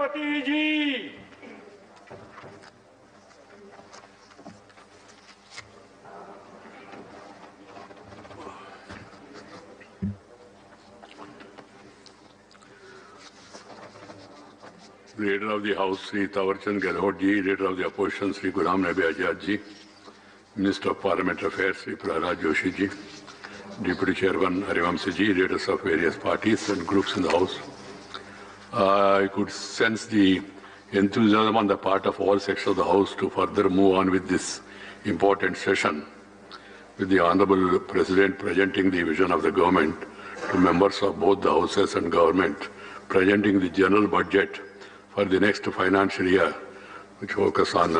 Prajapati ji. Leader of the House, Sri Tawarchand Gehlot ji, Leader of the Opposition, Sri Ghulam Nabi Azad ji, Minister of Parliamentary Affairs, Sri Prahlad Joshi ji, Deputy Chairman Harivamsa ji, leaders of various parties and groups in the House. I could sense the enthusiasm on the part of all sections of the House to further move on with this important session, with the Honorable President presenting the vision of the government to members of both the Houses and government, presenting the general budget for the next financial year, which focus on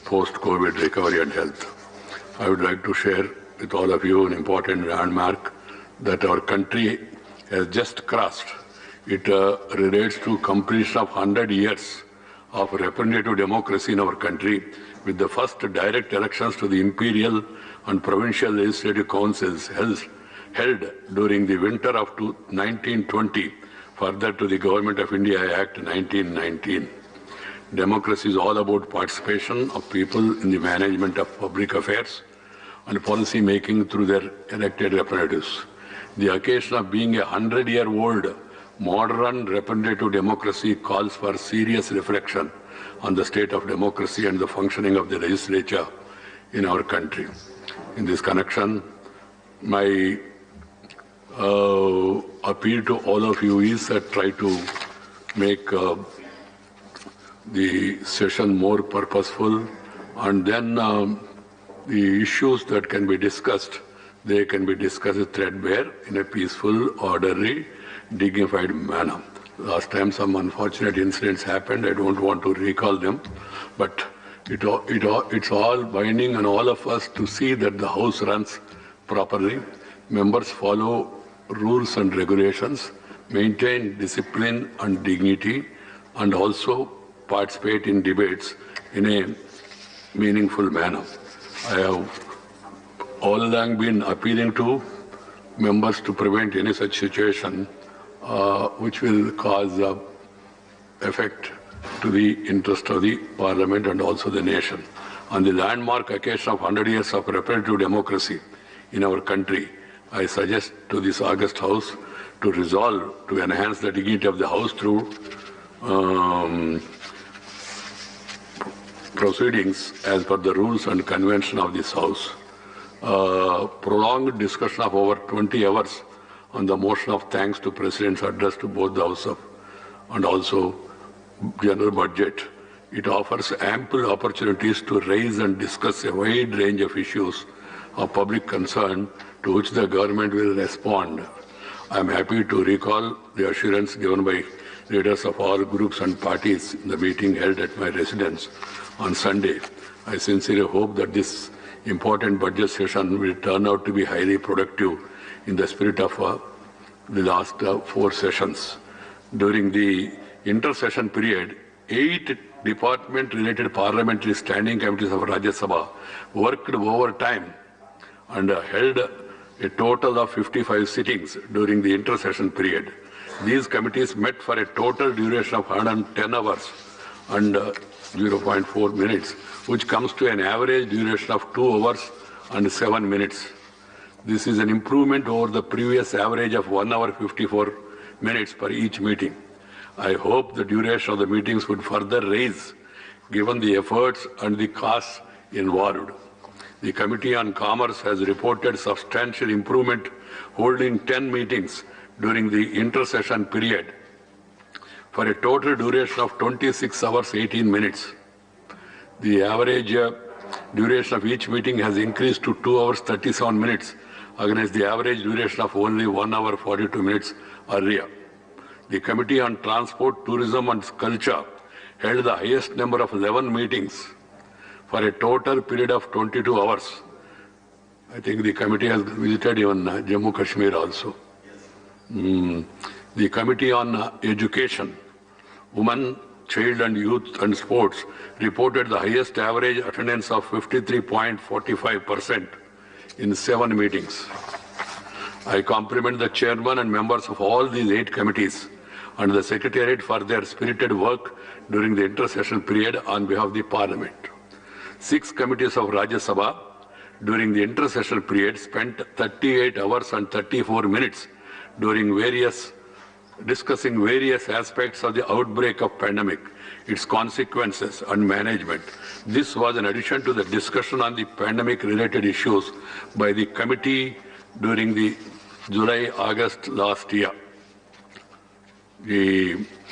post-COVID recovery and health. I would like to share with all of you an important landmark that our country has just crossed. It relates to completion of 100 years of representative democracy in our country, with the first direct elections to the imperial and provincial legislative councils held during the winter of 1920, further to the Government of India Act 1919. Democracy is all about participation of people in the management of public affairs and policy making through their elected representatives. The occasion of being a 100-year-old modern representative democracy calls for serious reflection on the state of democracy and the functioning of the legislature in our country. In this connection, my appeal to all of you is that try to make the session more purposeful, and then the issues that can be discussed, they can be discussed threadbare in a peaceful, orderly, dignified manner. Last time some unfortunate incidents happened. I don't want to recall them, but it's all binding on all of us to see that the House runs properly, members follow rules and regulations, maintain discipline and dignity, and also participate in debates in a meaningful manner. I have all along been appealing to members to prevent any such situation which will cause effect to the interest of the Parliament and also the nation. On the landmark occasion of 100 years of representative democracy in our country, I suggest to this august House to resolve to enhance the dignity of the House through proceedings as per the rules and convention of this House. Prolonged discussion of over 20 hours on the motion of thanks to President's address to both the House of and also general budget. It offers ample opportunities to raise and discuss a wide range of issues of public concern to which the government will respond. I am happy to recall the assurance given by leaders of all groups and parties in the meeting held at my residence on Sunday. I sincerely hope that this important budget session will turn out to be highly productive in the spirit of the last 4 sessions. During the inter-session period, 8 department-related parliamentary standing committees of Rajya Sabha worked overtime and held a total of 55 sittings during the inter-session period. These committees met for a total duration of 110 hours and 0.4 minutes, which comes to an average duration of 2 hours and 7 minutes. This is an improvement over the previous average of 1 hour 54 minutes per each meeting. I hope the duration of the meetings would further rise given the efforts and the costs involved. The Committee on Commerce has reported substantial improvement, holding 10 meetings during the inter-session period for a total duration of 26 hours 18 minutes. The average duration of each meeting has increased to 2 hours 37 minutes against the average duration of only 1 hour 42 minutes earlier. The Committee on Transport, Tourism and Culture held the highest number of 11 meetings for a total period of 22 hours. I think the committee has visited even Jammu Kashmir also. The Committee on Education, Women, Child and Youth and Sports reported the highest average attendance of 53.45% in 7 meetings. I compliment the chairman and members of all these 8 committees and the Secretariat for their spirited work during the intersession period on behalf of the Parliament. 6 committees of Rajya Sabha during the intersession period spent 38 hours and 34 minutes discussing various aspects of the outbreak of pandemic, its consequences and management. This was in addition to the discussion on the pandemic-related issues by the committee during the July-August last year.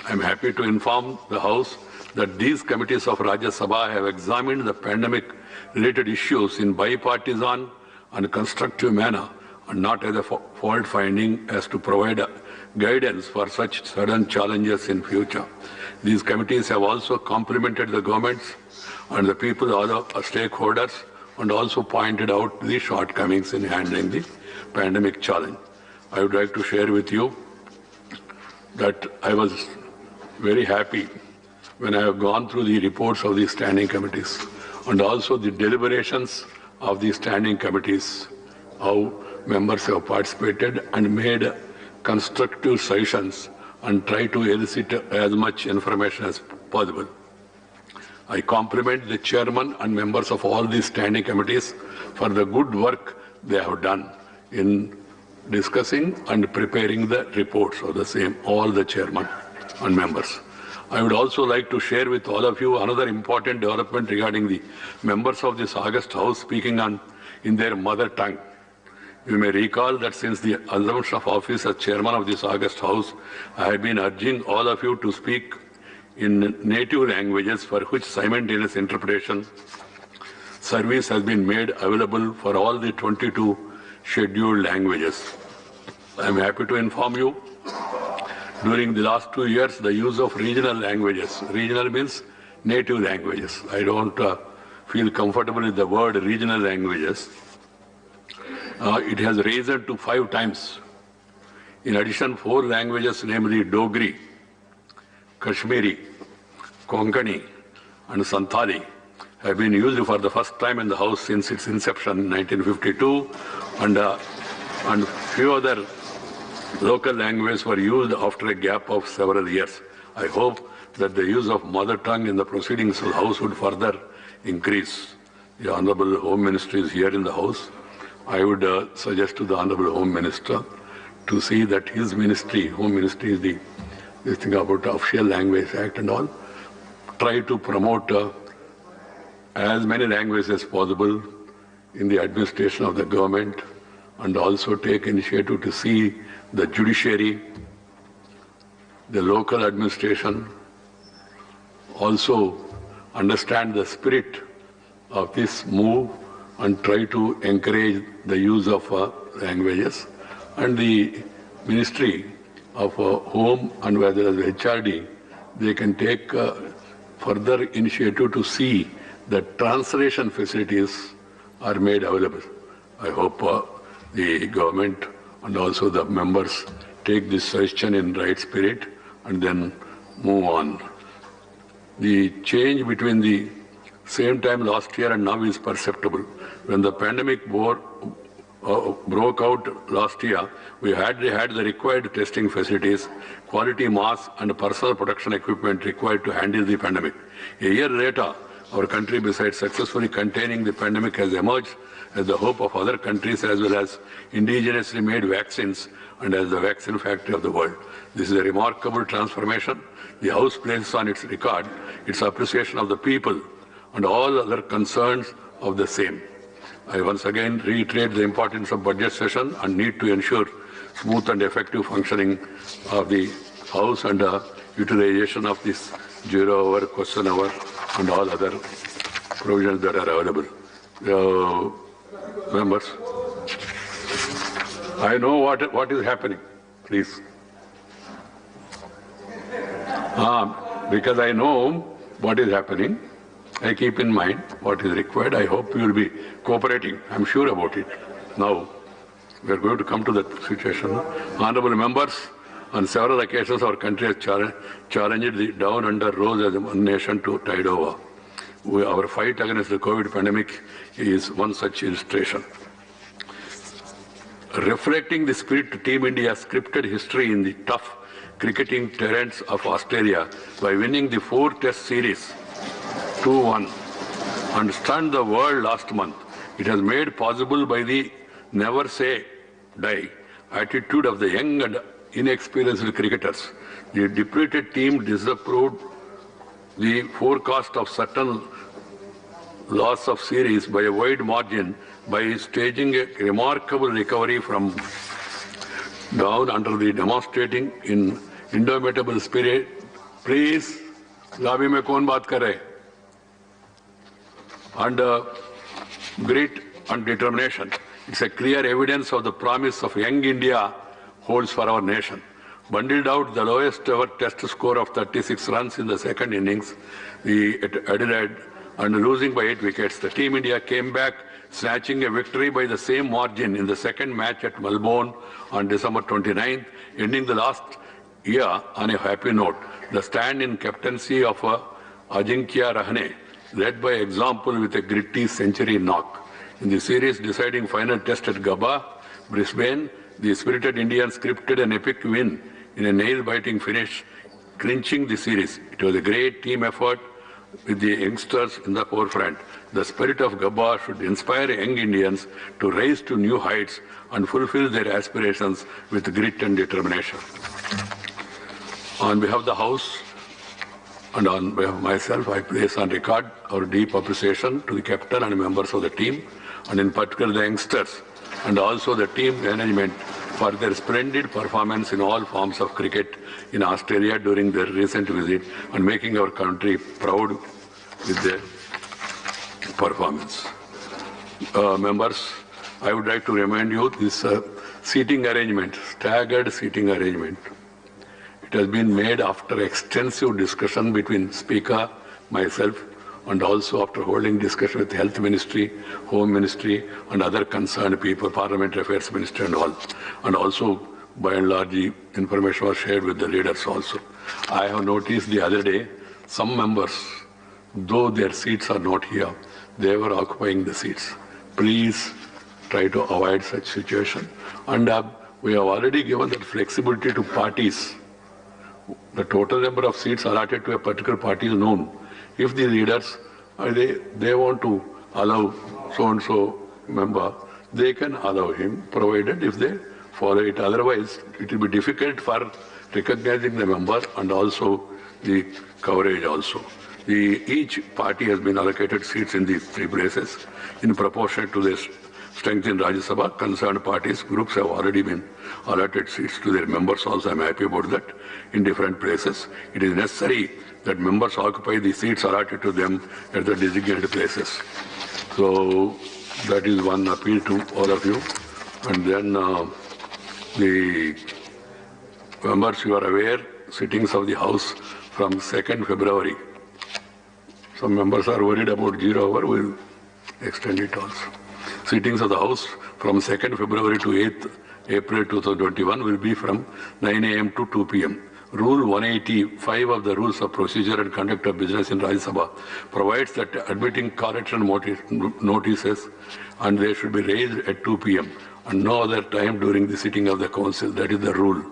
I'm happy to inform the House that these committees of Rajya Sabha have examined the pandemic-related issues in bipartisan and constructive manner, and not as a fault finding as to provide guidance for such sudden challenges in future. These committees have also complimented the governments and the people, other stakeholders, and also pointed out the shortcomings in handling the pandemic challenge. I would like to share with you that I was very happy when I have gone through the reports of the standing committees and also the deliberations of the standing committees, how members have participated and made constructive suggestions and try to elicit as much information as possible. I compliment the chairman and members of all these standing committees for the good work they have done in discussing and preparing the reports of the same, all the chairman and members. I would also like to share with all of you another important development regarding the members of this August House speaking in their mother tongue. You may recall that since the assumption of office as chairman of this August House, I have been urging all of you to speak in native languages for which simultaneous interpretation service has been made available for all the 22 scheduled languages. I am happy to inform you, during the last 2 years, the use of regional languages, regional means native languages. I don't feel comfortable with the word regional languages. It has risen to 5 times. In addition, 4 languages, namely Dogri, Kashmiri, Konkani, and Santali, have been used for the first time in the House since its inception in 1952, and few other local languages were used after a gap of several years. I hope that the use of mother tongue in the proceedings of the House would further increase. The Honorable Home Minister is here in the House. I would suggest to the Honorable Home Minister to see that his ministry, Home Ministry is this thing about the Official Language Act and all, try to promote as many languages as possible in the administration of the government, and also take initiative to see the judiciary, the local administration, also understand the spirit of this move and try to encourage the use of languages. And the Ministry of Home and whether as HRD, they can take further initiative to see that translation facilities are made available. I hope the government and also the members take this suggestion in right spirit and then move on. The change between the same time last year and now is perceptible. When the pandemic broke out last year, we hardly had the required testing facilities, quality masks and personal protection equipment required to handle the pandemic. A year later, our country, besides successfully containing the pandemic, has emerged as the hope of other countries as well as indigenously made vaccines and as the vaccine factory of the world. This is a remarkable transformation. The House places on its record its appreciation of the people and all other concerns of the same. I once again reiterate the importance of budget session and need to ensure smooth and effective functioning of the House and utilization of this 0 hour, question hour and all other provisions that are available. Members, I know what is happening, please. Because I know what is happening, I keep in mind what is required. I hope you will be cooperating. I'm sure about it. Now, we are going to come to that situation. Honorable members, on several occasions our country has challenged the down under rose as one nation to tide over. Our fight against the COVID pandemic is one such illustration. reflecting the spirit Team India's scripted history in the tough cricketing terrains of Australia by winning the 4-test series 2-1 and stunned the world last month. It has made possible by the never say die attitude of the young and inexperienced cricketers. The depleted team disapproved the forecast of certain loss of series by a wide margin by staging a remarkable recovery from down under the demonstrating in indomitable spirit. Please, lobby mein kaun baat kar rahe? And grit and determination. It's a clear evidence of the promise of young India holds for our nation. Bundled out the lowest ever test score of 36 runs in the second innings, at Adelaide, and losing by 8 wickets, the Team India came back, snatching a victory by the same margin in the second match at Melbourne on December 29th, ending the last year on a happy note. The stand-in captaincy of Ajinkya Rahane led by example with a gritty century knock. In the series deciding final test at Gabba, Brisbane, the spirited Indians scripted an epic win in a nail-biting finish, clinching the series. It was a great team effort with the youngsters in the forefront. The spirit of Gabba should inspire young Indians to rise to new heights and fulfill their aspirations with grit and determination. On behalf of the House and on behalf of myself, I place on record our deep appreciation to the captain and members of the team, and in particular the youngsters, and also the team management for their splendid performance in all forms of cricket in Australia during their recent visit and making our country proud with their performance. Members, I would like to remind you this seating arrangement, staggered seating arrangement. It has been made after extensive discussion between Speaker, myself, and also after holding discussion with the Health Ministry, Home Ministry, and other concerned people, Parliamentary Affairs Ministry and all. And also, by and large, the information was shared with the leaders also. I have noticed the other day, some members, though their seats are not here, they were occupying the seats. Please try to avoid such situation. And we have already given that flexibility to parties. The total number of seats allotted to a particular party is known. If the leaders, they want to allow so-and-so member, they can allow him, provided if they follow it. Otherwise, it will be difficult for recognizing the member and also the coverage also. Each party has been allocated seats in these 3 places in proportion to their strength in Rajya Sabha. Concerned parties, groups have already been allotted seats to their members also. I am happy about that in different places. It is necessary that members occupy the seats allotted to them at the designated places. So that is one appeal to all of you. And then the members, you are aware, sittings of the House from 2nd February. Some members are worried about 0 hour, we will extend it also. Sittings of the House from 2nd February to 8th April 2021 will be from 9 a.m. to 2 p.m. Rule 185 of the Rules of Procedure and Conduct of Business in Rajya Sabha provides that admitting correction notices and they should be raised at 2 p.m. and no other time during the sitting of the Council. That is the rule.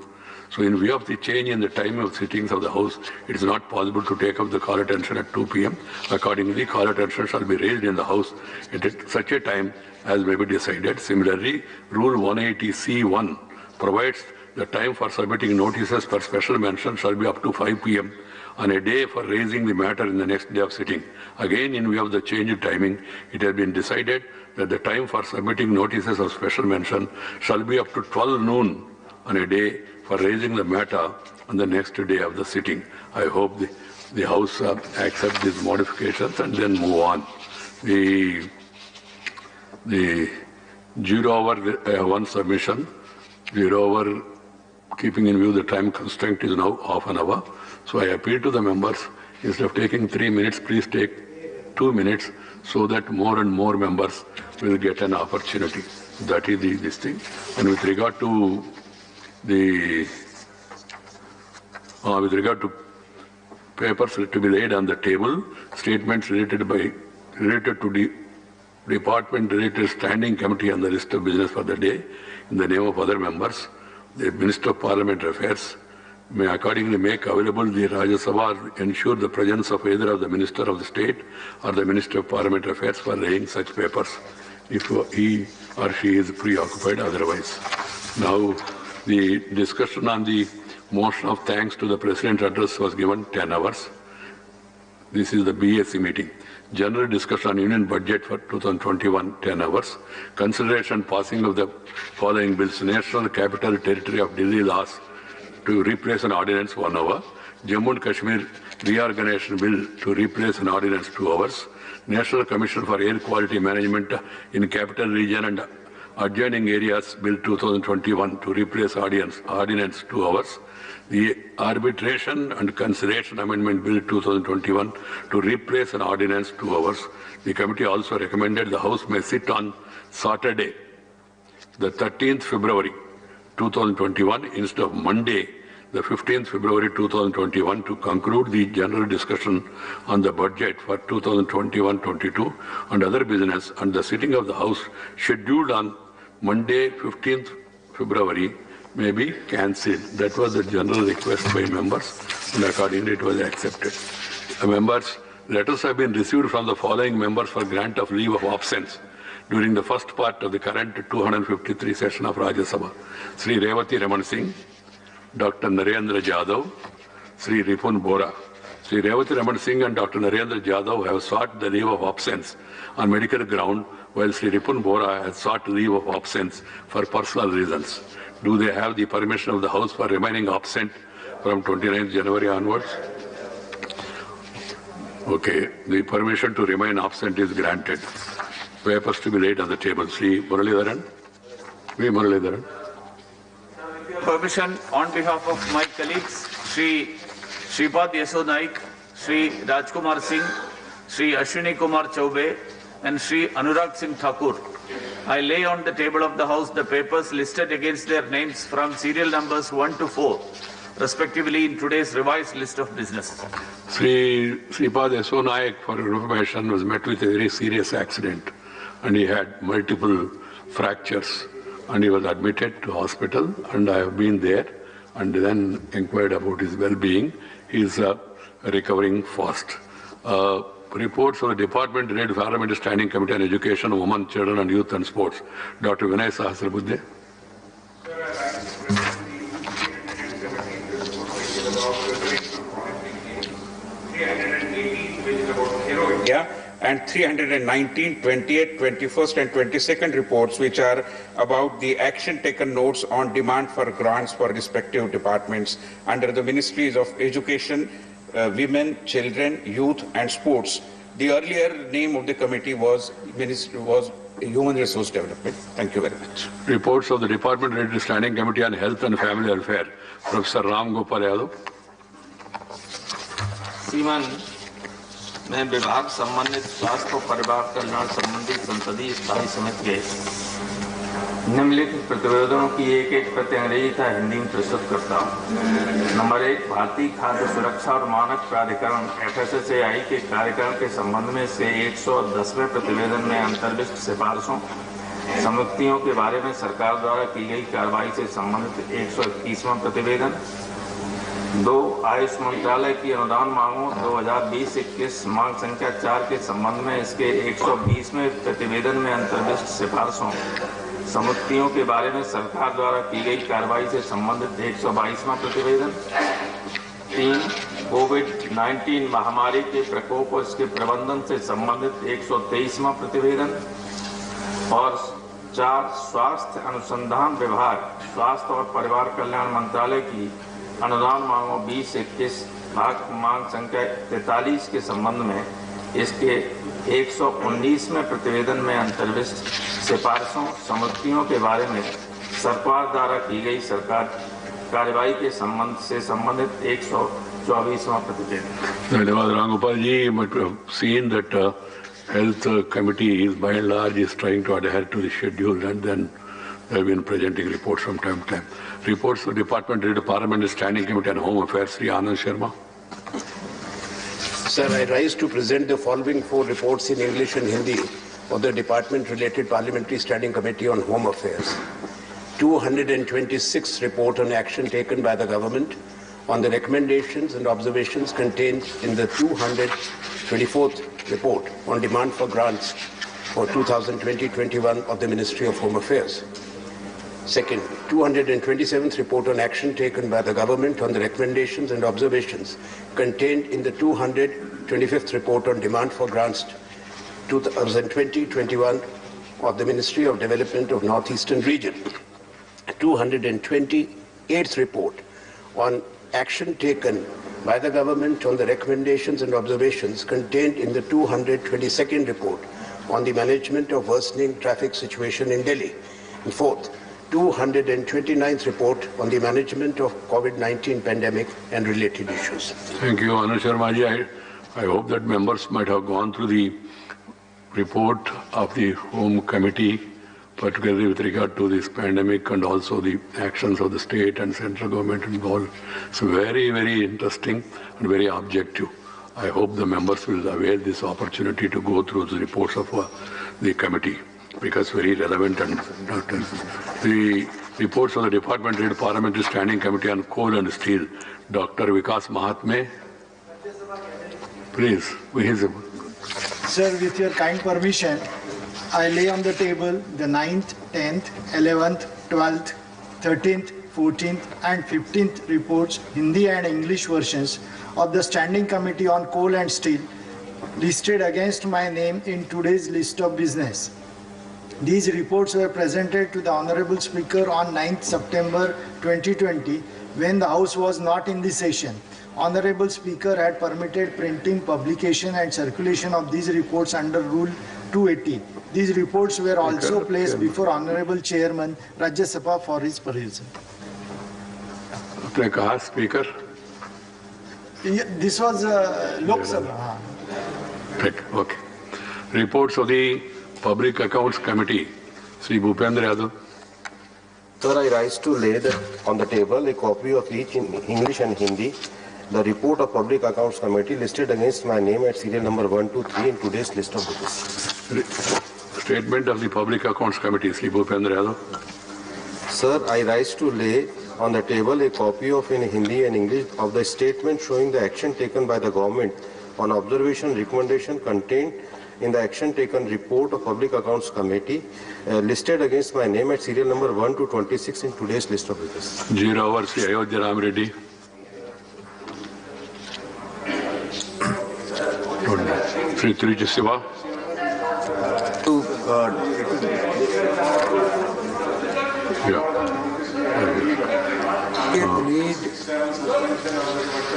So in view of the change in the time of sittings of the House, it is not possible to take up the call attention at 2 p.m. Accordingly, call attention shall be raised in the House at such a time as may be decided. Similarly, Rule 180C1 provides the time for submitting notices for special mention shall be up to 5 p.m. on a day for raising the matter in the next day of sitting. Again, in view of the changed timing, it has been decided that the time for submitting notices of special mention shall be up to 12 noon on a day for raising the matter on the next day of the sitting. I hope the House accept these modifications and then move on. The 0 hour one submission, 0 hour keeping in view the time constraint is now half an hour. So I appeal to the members, instead of taking 3 minutes, please take 2 minutes so that more and more members will get an opportunity. That is this thing. And with regard to papers to be laid on the table, statements related to the department-related standing committee on the list of business for the day in the name of other members. The Minister of Parliamentary Affairs may accordingly make available the Rajya Sabha or ensure the presence of either of the Minister of the State or the Minister of Parliamentary Affairs for laying such papers if he or she is preoccupied otherwise. Now, the discussion on the motion of thanks to the President's address was given 10 hours. This is the BSc meeting. General discussion on Union Budget for 2021, 10 hours. Consideration passing of the following bills. National Capital Territory of Delhi laws to replace an ordinance, 1 hour. Jammu and Kashmir reorganization bill to replace an ordinance, 2 hours. National Commission for Air Quality Management in Capital Region and adjoining areas bill 2021 to replace ordinance, 2 hours. The Arbitration and Consideration Amendment Bill 2021 to replace an ordinance, 2 hours. The committee also recommended the House may sit on Saturday, the 13th February 2021 instead of Monday, the 15th February 2021 to conclude the general discussion on the budget for 2021-22 and other business, and the sitting of the House scheduled on Monday, 15th February may be cancelled. That was the general request by members, and accordingly it was accepted. Members, letters have been received from the following members for grant of leave of absence during the first part of the current 253 session of Rajya Sabha. Sri Revati Raman Singh, Dr. Narendra Jadhav, Sri Ripun Bora. Sri Revati Raman Singh and Dr. Narendra Jadhav have sought the leave of absence on medical ground, while Sri Ripun Bora has sought leave of absence for personal reasons. Do they have the permission of the House for remaining absent from 29th January onwards? Okay, the permission to remain absent is granted. Papers to be laid on the table. Sri Muralidharan. V. Muralidharan. Permission on behalf of my colleagues, Sri Shripad Yeso Naik, Sri Rajkumar Singh, Sri Ashwini Kumar Chaube, and Sri Anurag Singh Thakur. I lay on the table of the House the papers listed against their names from serial numbers 1 to 4, respectively in today's revised list of business. Sri Shripad Yeso Naik, for your information, was met with a very serious accident, and he had multiple fractures, and he was admitted to hospital, and I have been there and then inquired about his well-being. He is recovering fast. Reports of the Department related to Parliamentary Standing Committee on Education, Women, Children and Youth and Sports. Dr. Vinay Sahasrabudhe. And 319, 28, 21st and 22nd reports, which are about the action taken notes on demand for grants for respective departments under the Ministries of Education, Women, Children, Youth and Sports. The earlier name of the committee was Human Resource Development. Thank you very much. Reports of the Department related to Standing Committee on Health and Family Welfare. Professor Ram Gopal Yadav. मैं विभाग संबंधित स्वास्थ्य और परिवार कल्याण संबंधी संसदीय स्थायी समिति के निम्नलिखित प्रतिवेदनों की एक प्रति अंग्रेजी तथा हिंदी में प्रस्तुत करता हूँ। नंबर 1, भारतीय खाद्य सुरक्षा और मानक प्राधिकरण FSSAI के कार्यक्रम के संबंध में से 110वें प्रतिवेदन में अंतर्विष्ट सिफारिशों समितियों के बारे में सरकार द्वारा की गई कार्रवाई से संबंधित 121वां प्रतिवेदन। 2, आयुष मंत्रालय की अनुदान मांगों 2020-21 मांग संख्या 4 के संबंध में इसके 120वें प्रतिवेदन में अंतर्विष्ट सिफारिशों समितियों के बारे में सरकार द्वारा की गई कार्रवाई से संबंधित 122वां प्रतिवेदन। 3, कोविड-19 महामारी के प्रकोप और इसके प्रबंधन से संबंधित 123वां प्रतिवेदन। और 4, स्वास्थ्य अनुसंधान विभाग, स्वास्थ्य और परिवार कल्याण मंत्रालय की अनुदान मांगों 20-21 मांग संख्या 43 के संबंध में इसके 119वें प्रतिवेदन में अंतर्विष्ट सिफारिशों समितियों के बारे में सरकार द्वारा की गई सरकार कार्रवाई के संबंध से संबंधित 124वां प्रतिवेदन। धन्यवाद Ram Gopal ji. But we have seen that health committee is by and large is trying to adhere to the schedule, and then they have been presenting reports from time to time. Reports of the Department related to Parliamentary Standing Committee on Home Affairs, Sri Anand Sharma. Sir, I rise to present the following 4 reports in English and Hindi of the Department-related Parliamentary Standing Committee on Home Affairs. 226 report on action taken by the government on the recommendations and observations contained in the 224th report on demand for grants for 2020-21 of the Ministry of Home Affairs. Second, 227th report on action taken by the government on the recommendations and observations contained in the 225th report on demand for grants 2020-21 of the Ministry of Development of Northeastern Region. 228th report on action taken by the government on the recommendations and observations contained in the 222nd report on the management of worsening traffic situation in Delhi. And fourth, 229th report on the management of COVID-19 pandemic and related issues. Thank you, Anand Sharma ji. I hope that members might have gone through the report of the Home Committee, particularly with regard to this pandemic and also the actions of the state and central government involved. It's very, very interesting and very objective. I hope the members will avail this opportunity to go through the reports of the committee, because very relevant. And the reports of the Department-related Parliamentary Standing Committee on Coal and Steel, Dr. Vikas Mahatme. Please, Sir, with your kind permission, I lay on the table the 9th, 10th, 11th, 12th, 13th, 14th and 15th reports, Hindi and English versions of the Standing Committee on Coal and Steel listed against my name in today's list of business. These reports were presented to the Honorable Speaker on 9th September 2020 when the House was not in the session. Honorable Speaker had permitted printing, publication and circulation of these reports under Rule 280. These reports were also placed before Honorable Chairman Rajya Sabha for his perusal. आपने कहा speaker? This was Lok Sabha. Okay. Reports of the Public Accounts Committee. Sri Bhupendra Yadav. Sir, I rise to lay on the table a copy of each in English and Hindi. The report of Public Accounts Committee listed against my name at serial number 1, 2, 3 in today's list of business. Statement of the Public Accounts Committee, Sri Bhupendra Yadav. Sir, I rise to lay on the table a copy of in Hindi and English of the statement showing the action taken by the government on observation recommendation contained in the action taken report of Public Accounts Committee listed against my name at serial number 1 to 26 in today's list of business. Zero hour, Sri Ayodhya Ram Reddy. Sri Tiruchi Siva. Need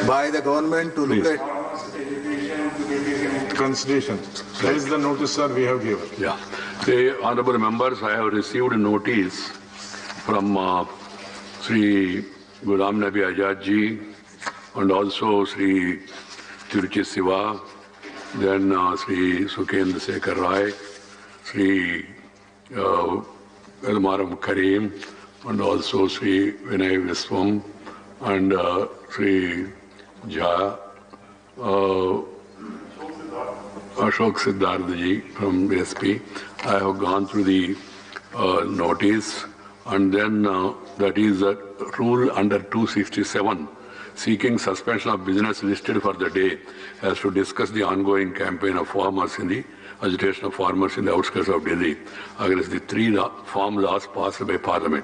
by the government to look at consideration. That is the notice, sir, we have given. Yeah. The honorable members, I have received a notice from Sri Ghulam Nabi Azad ji and also Sri Tiruchi Siva, then Sri Sukendra Sekhar Rai, Sri Elmaram Karim, and also Sri Vinay Viswam and Sri Jha, Ashok Siddhartha ji from SP. I have gone through the notice, and then that is a rule under 267, seeking suspension of business listed for the day as to discuss the ongoing campaign of farmers in the agitation of farmers in the outskirts of Delhi against the 3 farm laws passed by Parliament.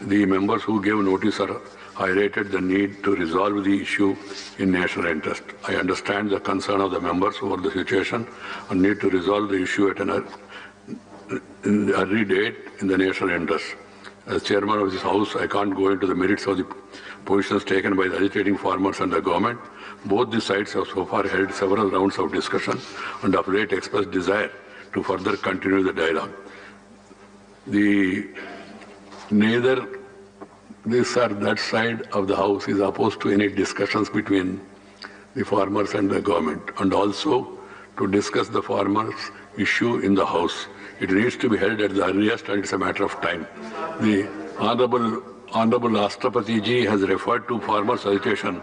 The members who gave notice are highlighted the need to resolve the issue in national interest. I understand the concern of the members over the situation and need to resolve the issue at an early date in the national interest. As chairman of this House, I can't go into the merits of the positions taken by the agitating farmers and the government. Both the sides have so far held several rounds of discussion and of late expressed desire to further continue the dialogue. Neither this or that side of the House is opposed to any discussions between the farmers and the government, and also to discuss the farmers' issue in the House. It needs to be held at the earliest, and it's a matter of time. The Honorable Rashtrapati ji has referred to farmers' agitation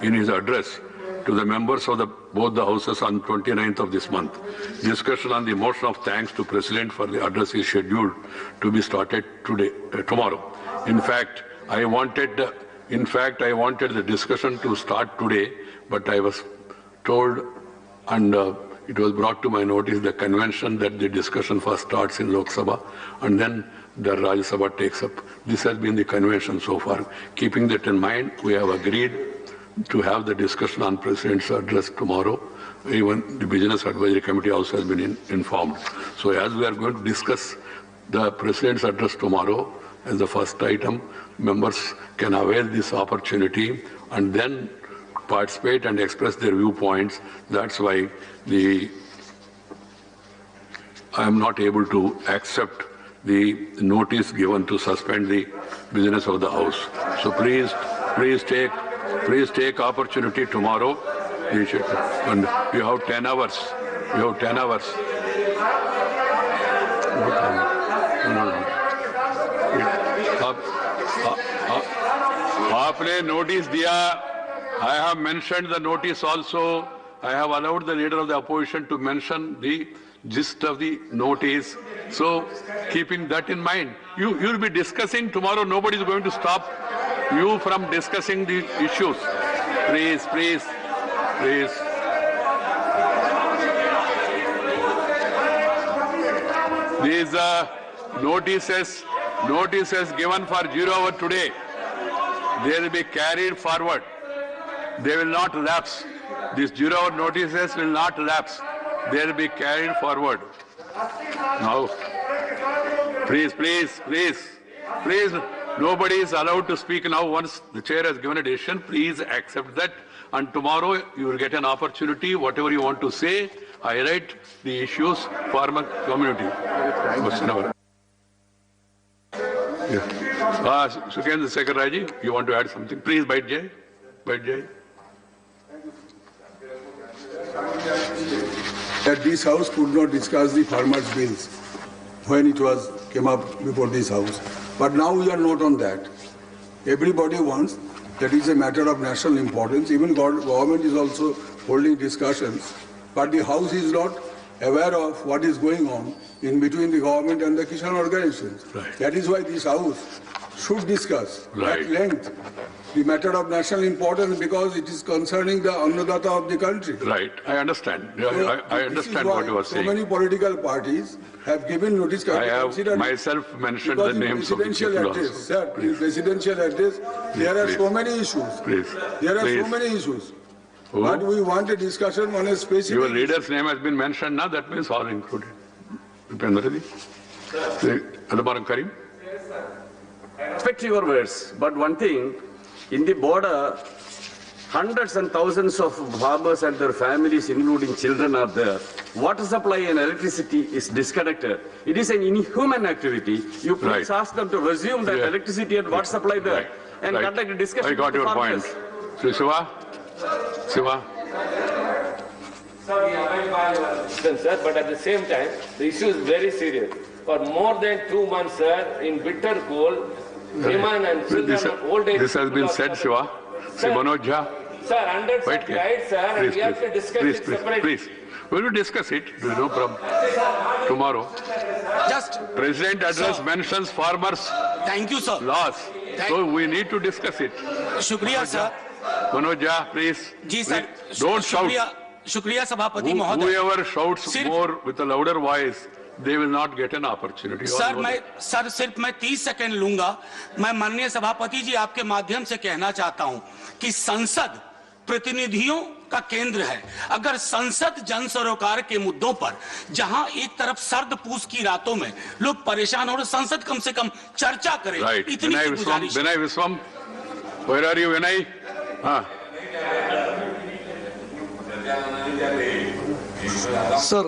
in his address to the members of both the houses on 29th of this month. Discussion on the motion of thanks to President for the address is scheduled to be started tomorrow. In fact, I wanted the discussion to start today, but I was told and it was brought to my notice the convention that the discussion first starts in Lok Sabha and then the Rajya Sabha takes up. This has been the convention so far. Keeping that in mind, we have agreed to have the discussion on President's address tomorrow. Even the Business Advisory Committee also has been informed. So as we are going to discuss the President's address tomorrow as the first item, members can avail this opportunity and then participate and express their viewpoints. That's why I am not able to accept the notice given to suspend the business of the House. So please take opportunity tomorrow. And you have 10 hours. You have 10 hours. आपने notice दिया. I have mentioned the notice also. I have allowed the leader of the opposition to mention the gist of the notice. So, keeping that in mind, you will be discussing tomorrow. Nobody is going to stop you from discussing the issues. Please. These notices given for 0 hour today, they will be carried forward. They will not lapse. These 0 hour notices will not lapse. They will be carried forward. Now, please, nobody is allowed to speak now. Once the chair has given a decision, please accept that. And tomorrow you will get an opportunity, whatever you want to say, highlight the issues for my community. Sukendra Sekhar Raji, you want to add something? Please, Bait Jai. That this house could not discuss the farmers' bills when it came up before this house. But now we are not on that. Everybody wants that is a matter of national importance. Even government is also holding discussions. But the house is not aware of what is going on in between the government and the Kisan organizations. Right. That is why this house should discuss at length the matter of national importance because it is concerning the Annadata of the country. Right, I understand. I understand what you are saying. So many political parties have given notice. I have myself mentioned the names of the people also. Sir, in presidential address, there are so many issues. There are so many issues. But we want a discussion on a specific... Your leader's name has been mentioned now, that means all included. Upendraji? Adamaran Karim? Respect your words, but one thing, in the border, hundreds and thousands of farmers and their families, including children, are there. Water supply and electricity is disconnected. It is an inhuman activity. You please ask them to resume that electricity and water supply there and conduct a discussion. I got your point. Shiva? Sir, but at the same time, the issue is very serious. For more than 2 months, sir, in bitter cold, women and children, old age... This has been said, Shiva. Manoj Jha. Sir, hundreds of guides, sir, and we have to discuss it separately. Please. We will discuss it. There is no problem. Tomorrow. Just President address mentions farmers. Thank you, sir. Laws. So we need to discuss it. Shukriya, sir. Manoj Jha, please. Ji, sir. Don't shout. Shukriya, Sabhapati Mahoday. Whoever shouts more with a louder voice, they will not get an opportunity. Sir सिर्फ मैं 30 second लूंगा. मैं माननीय सभापति जी आपके माध्यम से कहना चाहता हूं कि संसद प्रतिनिधियों का केंद्र है. अगर संसद जन सरोकार के मुद्दों पर जहां एक तरफ सर्द पूस की रातों में लोग परेशान हो रहे, संसद कम से कम चर्चा करे. इतनी गुजारिश. Vinay Viswam, where are you, Vinay? Sir.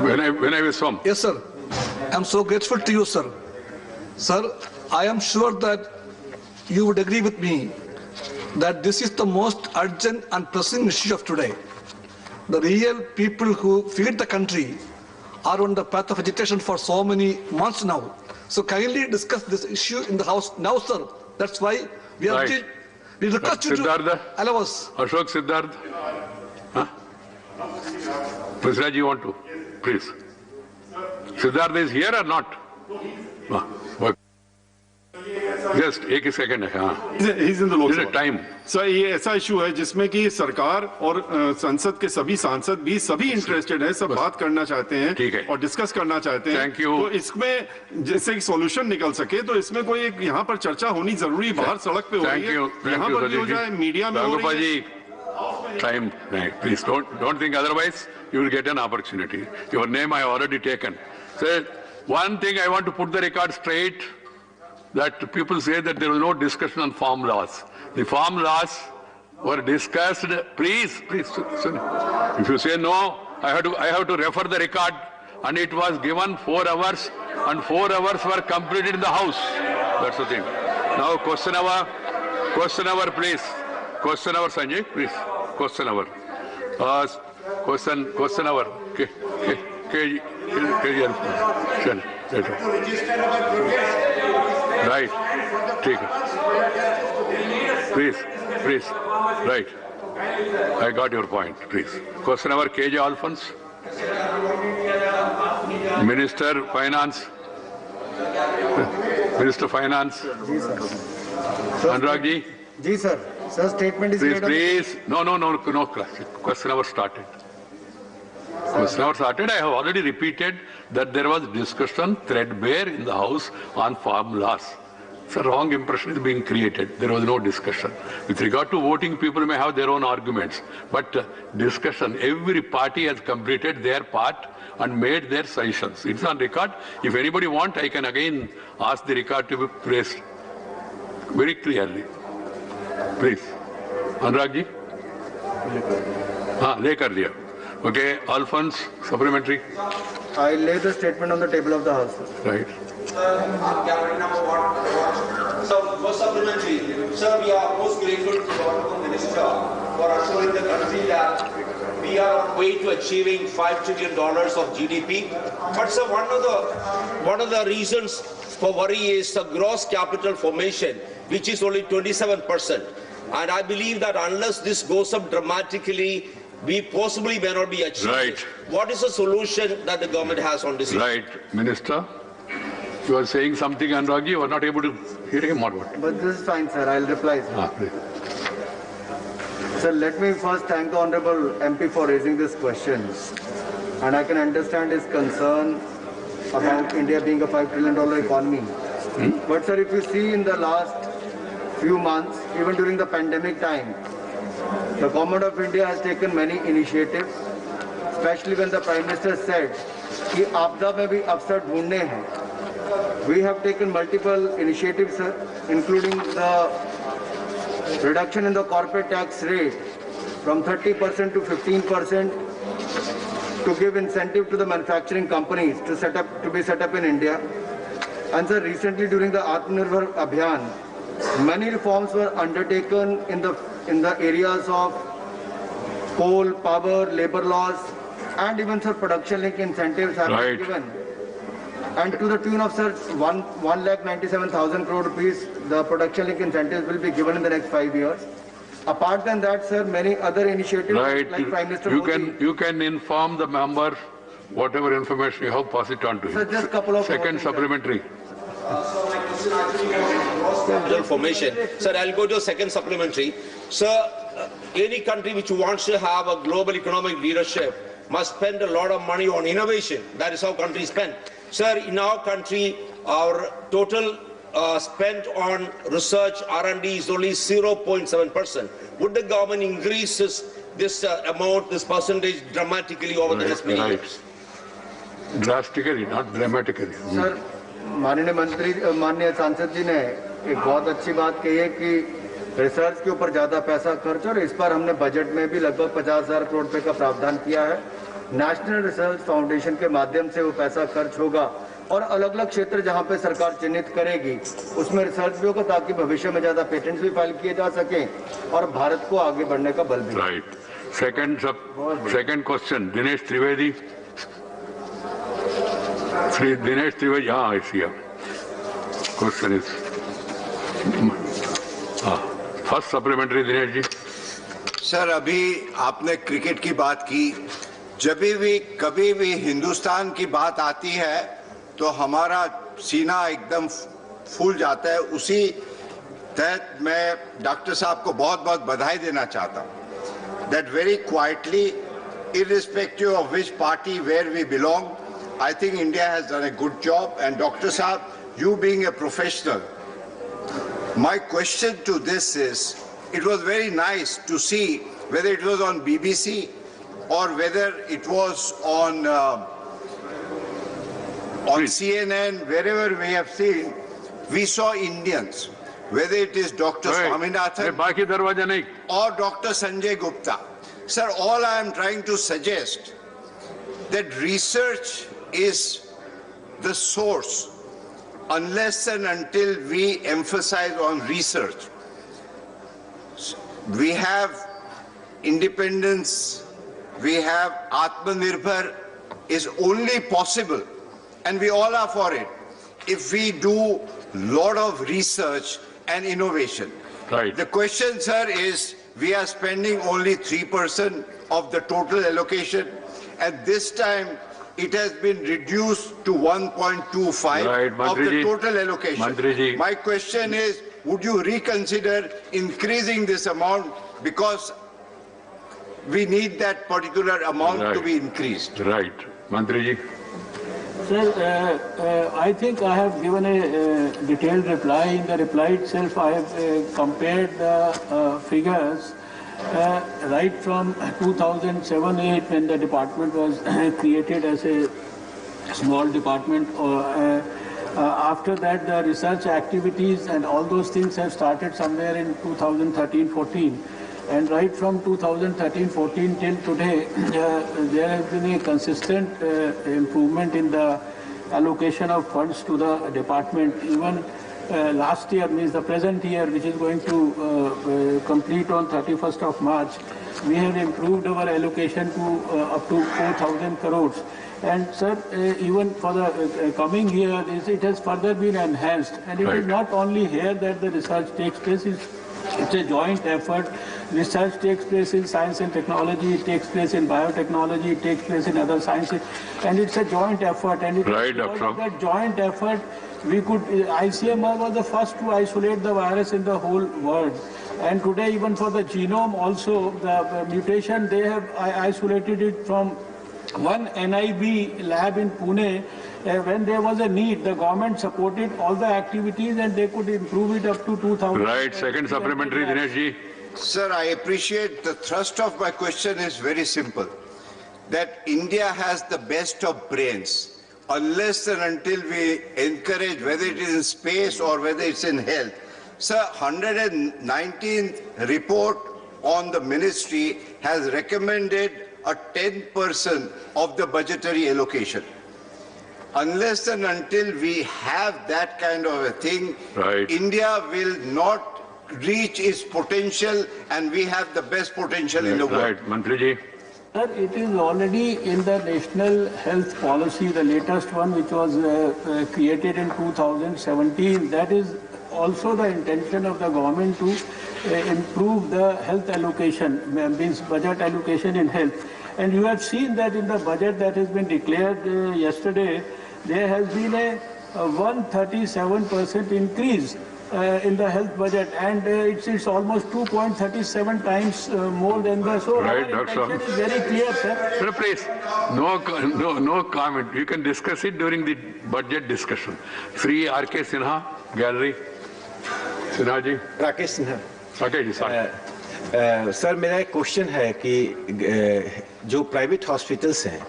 Vinay Viswam. Yes, sir. I'm so grateful to you, sir. Sir, I am sure that you would agree with me that this is the most urgent and pressing issue of today. The real people who feed the country are on the path of agitation for so many months now. So kindly discuss this issue in the House now, sir. That's why we have We request you to Siddhartha? allow us. Ashok Siddharth? Huh? Prithviraj, you want to? Please. Siddhartha is here or not? Okay. Just एक second है हाँ He's in the Lok Sabha. Time sir ये ऐसा issue है जिसमें कि सरकार और संसद के सभी सांसद भी सभी इंटरेस्टेड हैं, सब बात करना चाहते हैं और डिस्कस करना चाहते हैं। Thank you. तो इसमें जैसे एक सॉल्यूशन निकल सके तो इसमें कोई एक यहाँ पर चर्चा होनी जरूरी, बाहर सड़क पे हो रही है, यहाँ पर भी हो जाए, मीडिया में हो रही है। Time, please don't think otherwise. You will get an opportunity. Your name I already taken. So one thing I want to put the record straight, that people say that there was no discussion on farm laws. The farm laws were discussed. Please, if you say no, I have to refer the record, and it was given 4 hours, and 4 hours were completed in the house. That's the thing. Now question hour, please. Question hour, Sanjay, please. Question hour. Question hour. Right. Take it. Please. Right. I got your point. Please. Question hour, KJ Alphonse. Minister Finance. Anurag ji. जी sir, sir statement is Please. No. Question hour started. I have already repeated that there was discussion threadbare in the House on farm laws. It's a wrong impression is being created. There was no discussion. With regard to voting, people may have their own arguments. But discussion, every party has completed their part and made their suggestions. It's on record. If anybody wants, I can again ask the record to be placed very clearly. Please. Anurag ji? हाँ, ले कर दिया. Okay, Alphonse, supplementary. I lay the statement on the table of the House. Right. So, for supplementary, sir, we are most grateful to the Honorable Minister for assuring the country that we are on way to achieving $5 trillion of GDP. But sir, one of the reasons for worry is the gross capital formation, which is only 27%. And I believe that unless this goes up dramatically, we possibly may not be achieved. Right. What is the solution that the government has on this issue? Right. Minister, you are saying something, Anurag ji, you are not able to hear him or what? But this is fine, sir. I'll reply. Please. Sir, let me first thank the Honorable MP for raising this question. And I can understand his concern about India being a $5 trillion economy. But sir, if you see in the last few months, even during the pandemic time, the Government of India has taken many initiatives, especially when the Prime Minister said, कि आपदा में भी अवसर ढूंढने हैं. We have taken multiple initiatives, sir, including the reduction in the corporate tax rate from 30% to 15% to give incentive to the manufacturing companies to be set up in India. And sir, recently during the Atmanirbhar Abhiyan, many reforms were undertaken in the areas of coal, power, labor laws, and even sir production link incentives have been given. And to the tune of sir 1,97,000 crore rupees, the production link incentives will be given in the next 5 years. Apart than that, sir, many other initiatives like Prime Minister Modi. You can inform the member whatever information you have, pass it on to him. Sir, just a couple of Second supplementary. So my question actually on gross capital formation. Sir, I'll go to a second supplementary. Sir, any country which wants to have a global economic leadership must spend a lot of money on innovation. That is how countries spend. Sir, in our country, our total spent on research R&D is only 0.7%. Would the government increase this amount, this percentage dramatically over the next many years? Drastically, not dramatically. Sir, माननीय सांसद जी ने एक बहुत अच्छी बात कही है कि रिसर्च के ऊपर ज्यादा पैसा खर्च, और इस पर हमने बजट में भी लगभग 50,000 करोड़ रुपए का प्रावधान किया है. नेशनल रिसर्च फाउंडेशन के माध्यम से वो पैसा खर्च होगा और अलग अलग क्षेत्र जहां पे सरकार चिन्हित करेगी उसमें रिसर्च भी होगा, ताकि भविष्य में ज्यादा पेटेंट्स भी फाइल किए जा सकें और भारत को आगे बढ़ने का बल भी. Right. Second question, Dinesh Trivedi. Dinesh Trivedi, I see. Question is, first supplementary Dinesh ji. Sir, अभी आपने क्रिकेट की बात की। जब भी कभी भी हिंदुस्तान की बात आती है तो हमारा सीना एकदम फूल जाता है। उसी तहत मैं डॉक्टर साहब को बहुत बहुत बधाई देना चाहता हूँ। That very quietly, irrespective of which party where we belong, I think India has done a good job. And Dr. Saab, you being a professional, my question to this is, it was very nice to see whether it was on BBC or whether it was on CNN, wherever we have seen, we saw Indians, whether it is Dr. Swaminathan or Dr. Sanjay Gupta. Sir, all I am trying to suggest that research is the source. Unless and until we emphasize on research, we have independence, we have Atmanirbhar is only possible, and we all are for it, if we do lot of research and innovation. Right. The question, sir, is we are spending only 3% of the total allocation. At this time, it has been reduced to 1.25 of the total allocation. My question is, would you reconsider increasing this amount, because we need that particular amount to be increased? Right. Mantriji. Sir, I think I have given a detailed reply. In the reply itself, I have compared the figures right from 2007-8, when the department was created as a small department. After that, the research activities and all those things have started somewhere in 2013-14. And right from 2013-14 till today, there has been a consistent improvement in the allocation of funds to the department. Even last year, means the present year, which is going to complete on 31st of March, we have improved our allocation to up to 4,000 crores. And sir, even for the coming year, it has further been enhanced. And it is not only here that the research takes place, it's a joint effort. Research takes place in science and technology, it takes place in biotechnology, it takes place in other sciences, and it's a joint effort. And because of that joint effort, we could, ICMR was the first to isolate the virus in the whole world. And today, even for the genome also, the mutation, they have isolated it from one NIB lab in Pune. When there was a need, the government supported all the activities and they could improve it up to 2,000. Right, second supplementary, Dinesh ji. Sir, I appreciate the thrust of my question is very simple. That India has the best of brains. Unless and until we encourage, whether it is in space or whether it's in health. Sir, 119th report on the ministry has recommended a 10% of the budgetary allocation. Unless and until we have that kind of a thing, India will not reach its potential, and we have the best potential in the world. Right, Mantriji. Sir, it is already in the National Health Policy, the latest one, which was created in 2017. That is also the intention of the government to improve the health allocation, means budget allocation in health. And you have seen that in the budget that has been declared yesterday, there has been a 137% increase in the health budget, and it's almost 2.37 times more than the. So right, our intention is very clear, sir. Sir, please, no comment. You can discuss it during the budget discussion. Free R.K. Sinha, gallery. Sinha ji. Rakesh Sinha. Rakesh ji, sorry. Sir, मेरा एक question है कि जो private hospitals हैं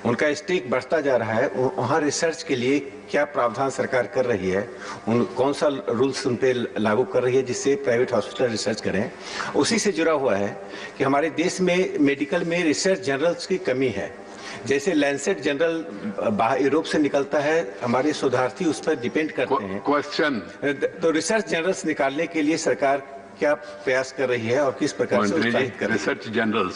उनका stake बढ़ता जा रहा है, वहाँ रिसर्च के लिए क्या प्रावधान सरकार कर रही है, कौन सा रूल्स उन पे लागू कर रही है जिससे प्राइवेट हॉस्पिटल रिसर्च करें? उसी से जुड़ा हुआ है कि हमारे देश में मेडिकल में रिसर्च जर्नल्स की कमी है। जैसे लैंसेट जनरल यूरोप से निकलता है, हमारे शोधार्थी उस पर डिपेंड करते हैं। क्वेश्चन तो रिसर्च जर्नल्स निकालने के लिए सरकार क्या प्रयास कर रही है और किस प्रकार से उत्साहित कर रही है? Research journals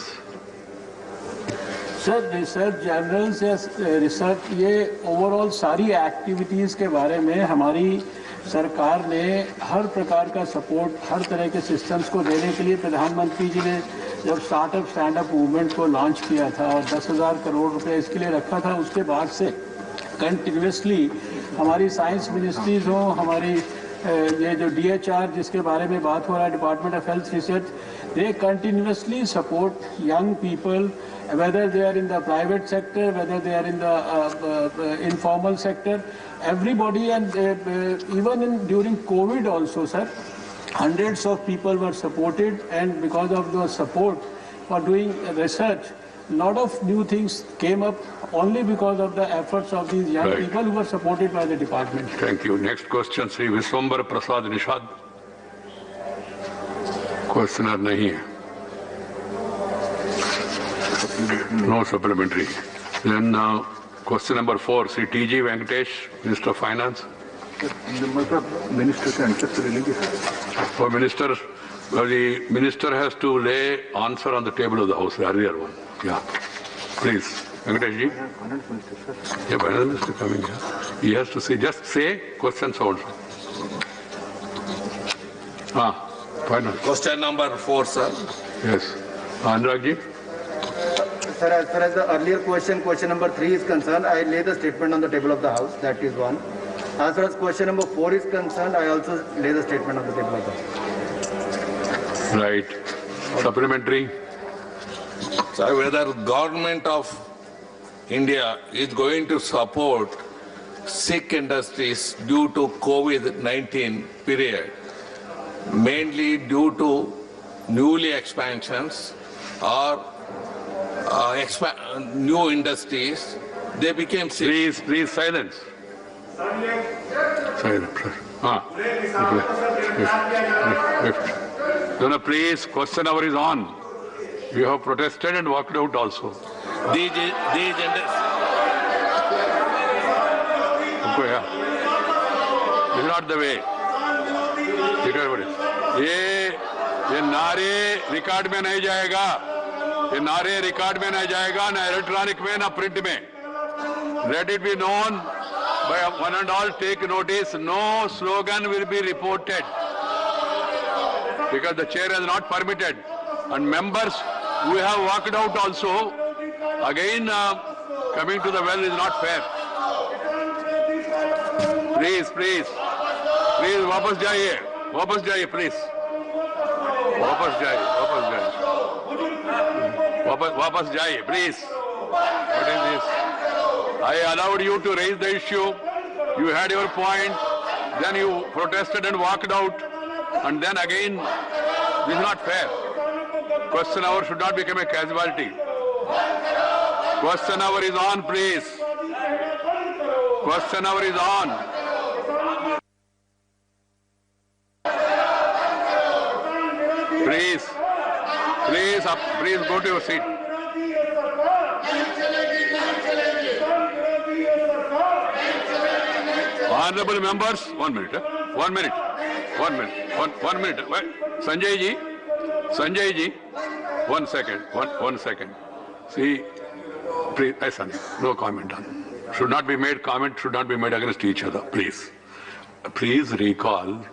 sir, research journals या रिसर्च, ये ओवरऑल सारी एक्टिविटीज़ के बारे में हमारी सरकार ने हर प्रकार का सपोर्ट हर तरह के सिस्टम्स को देने के लिए प्रधानमंत्री जी ने जब स्टार्टअप स्टैंड अप मूवमेंट को लॉन्च किया था और 10,000 करोड़ रुपए इसके लिए रखा था, उसके बाद से कंटिन्यूसली हमारी साइंस मिनिस्ट्रीज हो, हमारी ये जो DHR जिसके बारे में बात हो रहा है, department of health research, they continuously support young people, whether they are in the private sector, whether they are in the informal sector, everybody, and even during COVID also, sir, hundreds of people were supported, and because of the support for doing research, a lot of new things came up only because of the efforts of these young people who were supported by the department. Thank you. Next question, Sri Viswambar Prasad Nishad. Questioner nahi hai. No supplementary. Then question number 4, Sri T.G. Venkatesh, Minister of Finance. Minister can accept the delegation. For Minister, the Minister has to lay answer on the table of the House, the earlier one. Yeah. Please. Venkatesh ji. Yeah, Finance Minister coming here. He has to say, just say questions also. Finance. Question number 4, sir. Yes. Anurag ji. Sir, as far as the earlier question number 3 is concerned, I lay the statement on the table of the House. That is one. As far as question number 4 is concerned, I also lay the statement on the table of the House. Right. Supplementary. Sir, whether government of India is going to support Sikh industries due to COVID-19 period, mainly due to newly expansions or new industries, they became Sikh. Please, silence. Silence. No, please, question hour is on. You have protested and walked out also. These industries. This is not the way. ये नारे record में नहीं जाएगा, ये नारे record में नहीं जाएगा, ना इलेक्ट्रॉनिक में ना प्रिंट में. Let it be known by one and all, take notice, no slogan will be reported because the chair has not permitted, and members who have walked out also again coming to the well is not fair. Please वापस जाइए please. वापस जाइए please. What is this? I allowed you to raise the issue. You had your point. Then you protested and walked out. And then again, this is not fair. Question hour should not become a casualty. Question hour is on, please. Question hour is on. Please go to your seat. Honorable members, 1 minute. Sanjay ji, 1 second. See, please, no comment on. Should not be made against each other, please. Please recall,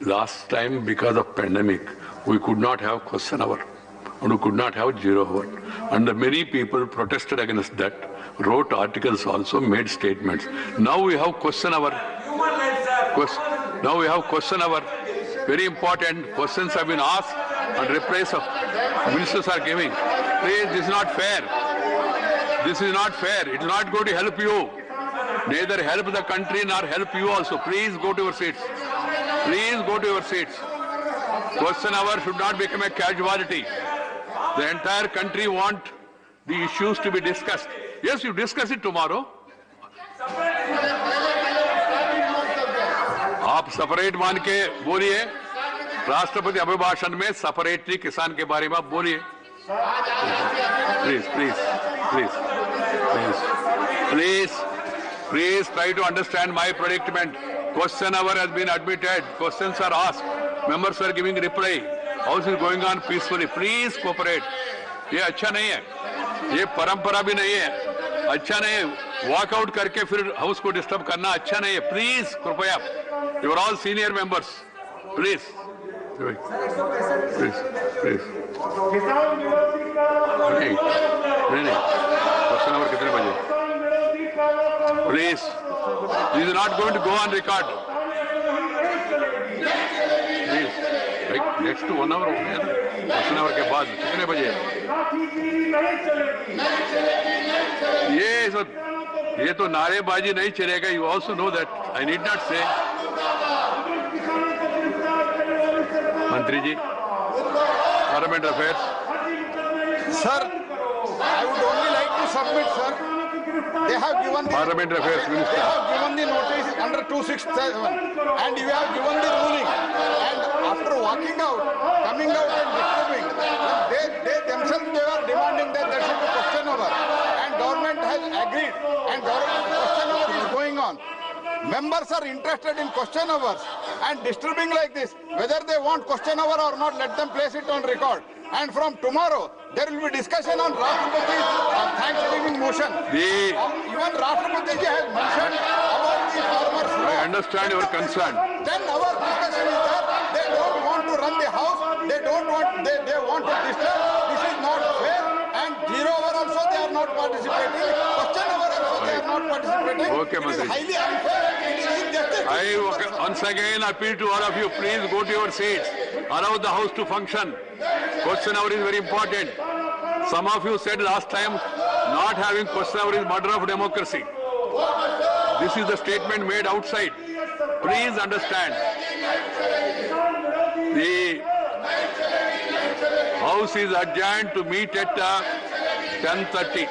last time because of pandemic, we could not have question hour and we could not have 0 hour. And many people protested against that, wrote articles also, made statements. Now we have question hour. Very important questions have been asked and replies of ministers are giving. Please, this is not fair. It is not going to help you. Neither help the country nor help you also. Please go to your seats. Question hour should not become a casualty. The entire country want the issues to be discussed. Yes, you discuss it tomorrow. आप separate मान के बोलिए. राष्ट्रपति अभिभाषण में separately किसान के बारे में आप बोलिए. Please try to understand my predicament. Question hour has been admitted. Questions are asked. Members are giving reply. House is going on peacefully. Please cooperate. ये अच्छा नहीं है. ये परंपरा भी नहीं है. अच्छा नहीं, वॉकआउट करके फिर हाउस को डिस्टर्ब करना अच्छा नहीं है, प्लीज कृपया, you are all senior members, please please please. नहीं क्वेश्चन नंबर कितने बजे? Please, this is not going to go on record, please. Next 1 hour हो गया, क्वेश्चन आवर के बाद कितने बजे? ये तो नारेबाजी नहीं चलेगा, you also know that, I need not say. मंत्री ji, parliament affairs. Sir, I would only like to submit, sir. They have given the Parliament Affairs Minister. They have given the notice under 267, and you have given the ruling. And after walking out, coming out and disturbing, they themselves they were demanding that there should be question over, and government has agreed, and question over is going on. Members are interested in question overs and disturbing like this. Whether they want question over or not, let them place it on record. And from tomorrow, there will be discussion on Rashtrapati's Thanksgiving motion. Even Rashtrapati ji has mentioned about the farmers. I understand your concern. Then our discussion is that they don't want to run the house. They don't want. They want to disturb. This is not fair. And zero hour also they are not participating. Question hour also they are not participating. Okay, it is highly unfair. It is injustice. I once again appeal to all of you, please go to your seats. Allow the house to function. Question hour is very important. Some of you said last time, not having question hour is murder of democracy. This is the statement made outside. Please understand. The house is adjourned to meet at 10:30.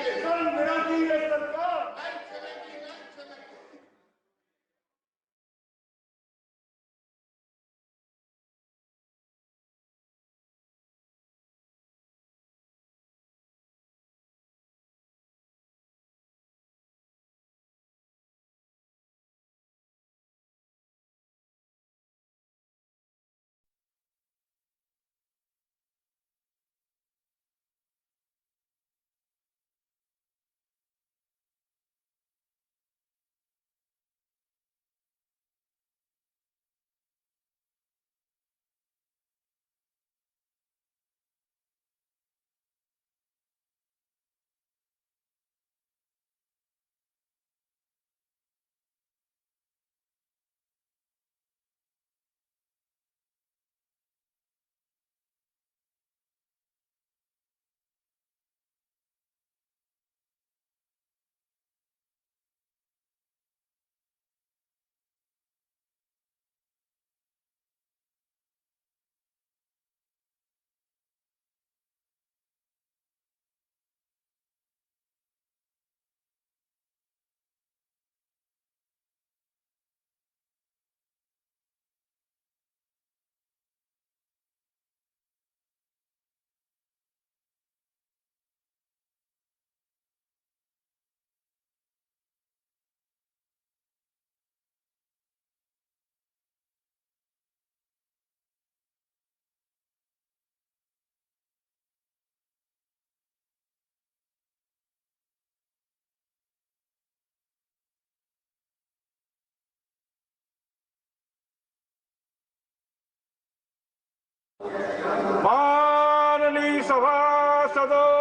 माननीय सभासदों,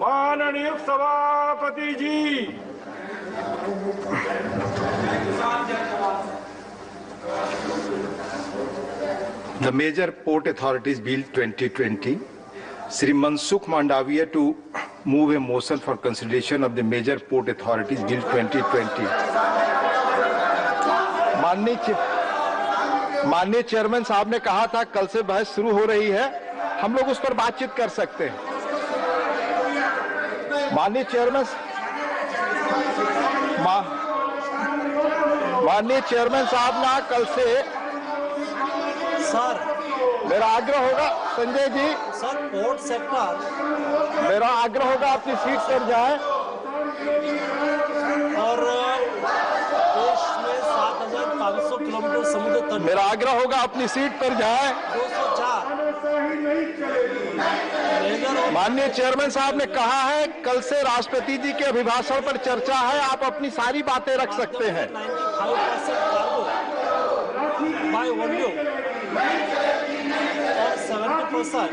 माननीय सभापति जी, The Major Port Authorities Bill 2020, Sri Mansukh Mandavia to move a motion for consideration of the Major Port Authorities Bill 2020. माननीय chairman साहब ने कहा था कल से बहस शुरू हो रही है, हम लोग उस पर बातचीत कर सकते हैं। माननीय चेयरमैन साहब ना कल से सर मेरा आग्रह होगा, Sanjay ji sir port sector, मेरा आग्रह होगा अपनी सीट पर जाएं और देश में 7,500 किलोमीटर समुद्र तट, मेरा आग्रह होगा अपनी सीट पर जाएं। 204 माननीय चेयरमैन साहब ने कहा है कल से राष्ट्रपति जी के अभिभाषण पर चर्चा है, आप अपनी सारी बातें रख सकते हैं। 95% by volume or 70%.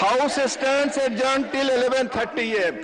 House stands adjourned till 11:30 AM.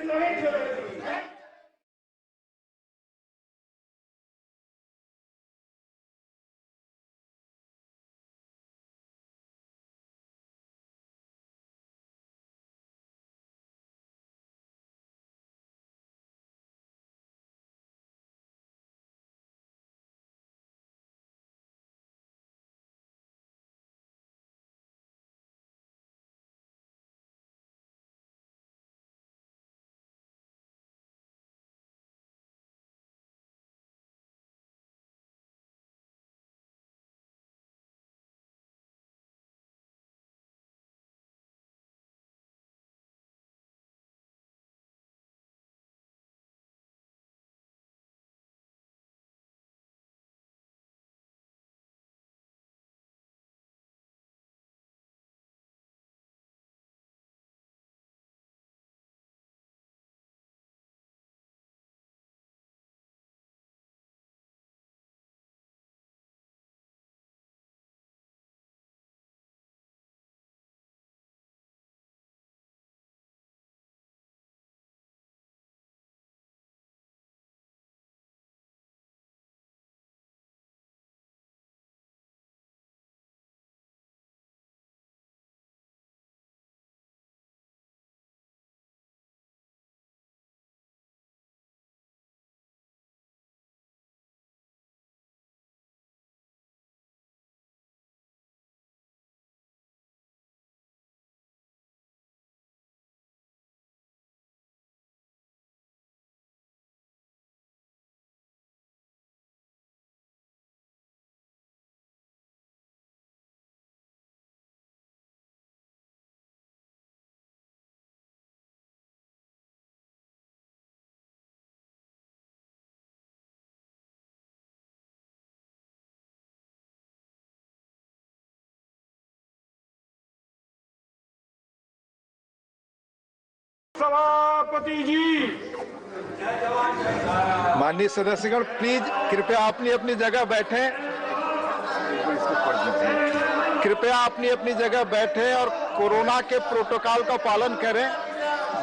सभापति जी। माननीय सदस्यगण प्लीज कृपया अपनी अपनी जगह बैठें। कृपया अपनी अपनी जगह बैठें और कोरोना के प्रोटोकॉल का पालन करें।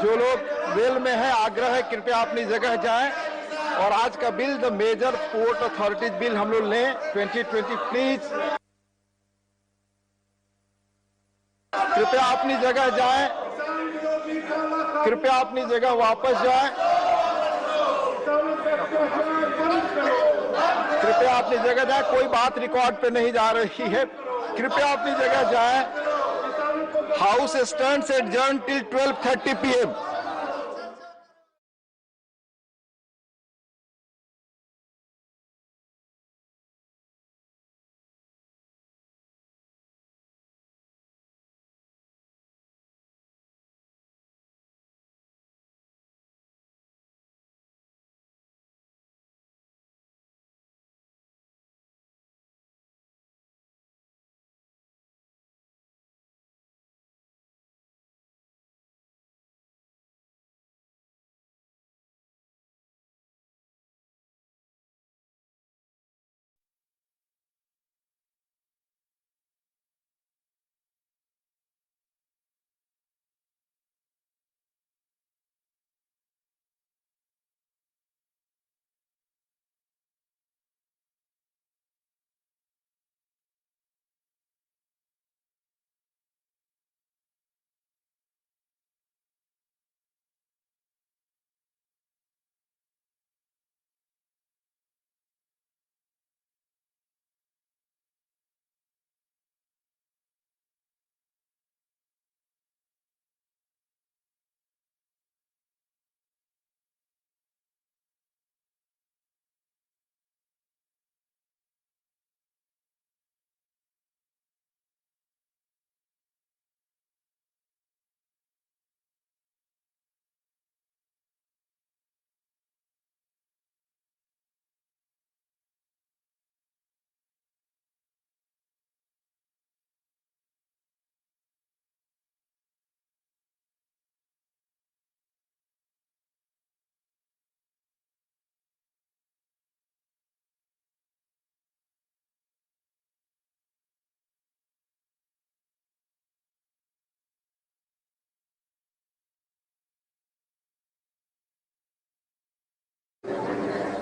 जो लोग रेल में है आग्रह है कृपया अपनी जगह जाएं। और आज का bill the major port authorities bill हम लोग लें 2020 प्लीज। कृपया अपनी जगह जाएं। कृपया अपनी जगह वापस जाएं। कृपया अपनी जगह जाएं। कोई बात रिकॉर्ड पे नहीं जा रही है। कृपया अपनी जगह जाएं। House stands adjourn till 12:30 PM।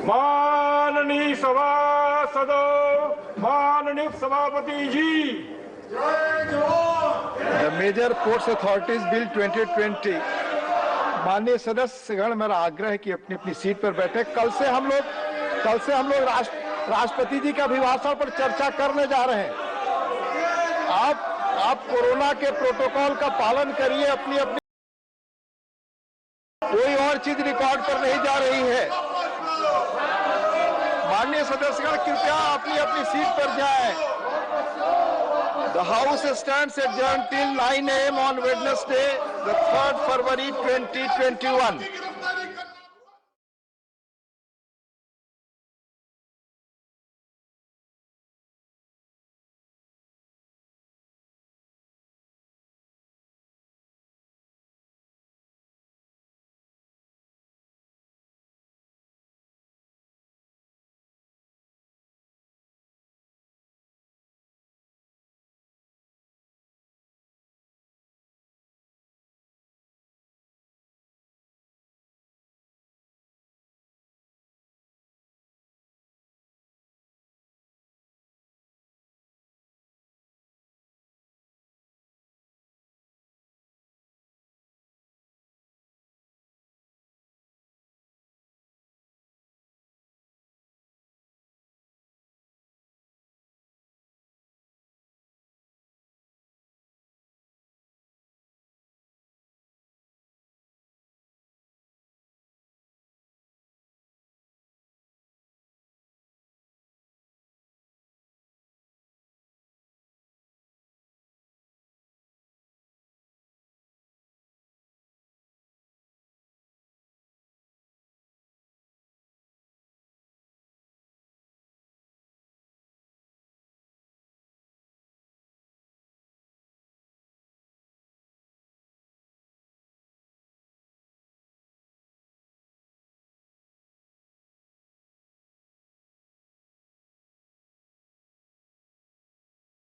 माननीय सभासदों, माननीय सभापति जी। The Major Ports Authorities Bill 2020। माननीय सदस्यगण, मेरा आग्रह है कि अपनी अपनी सीट पर बैठे। कल से हम लोग राष्ट्रपति जी के अभिभाषण पर चर्चा करने जा रहे हैं। आप कोरोना के प्रोटोकॉल का पालन करिए, अपनी कोई और चीज रिकॉर्ड पर नहीं जा रही है। माननीय सदस्यगण, कृपया अपनी अपनी सीट पर जाएं। The House stands adjourned till 9 a.m. on Wednesday, the 3rd February 2021.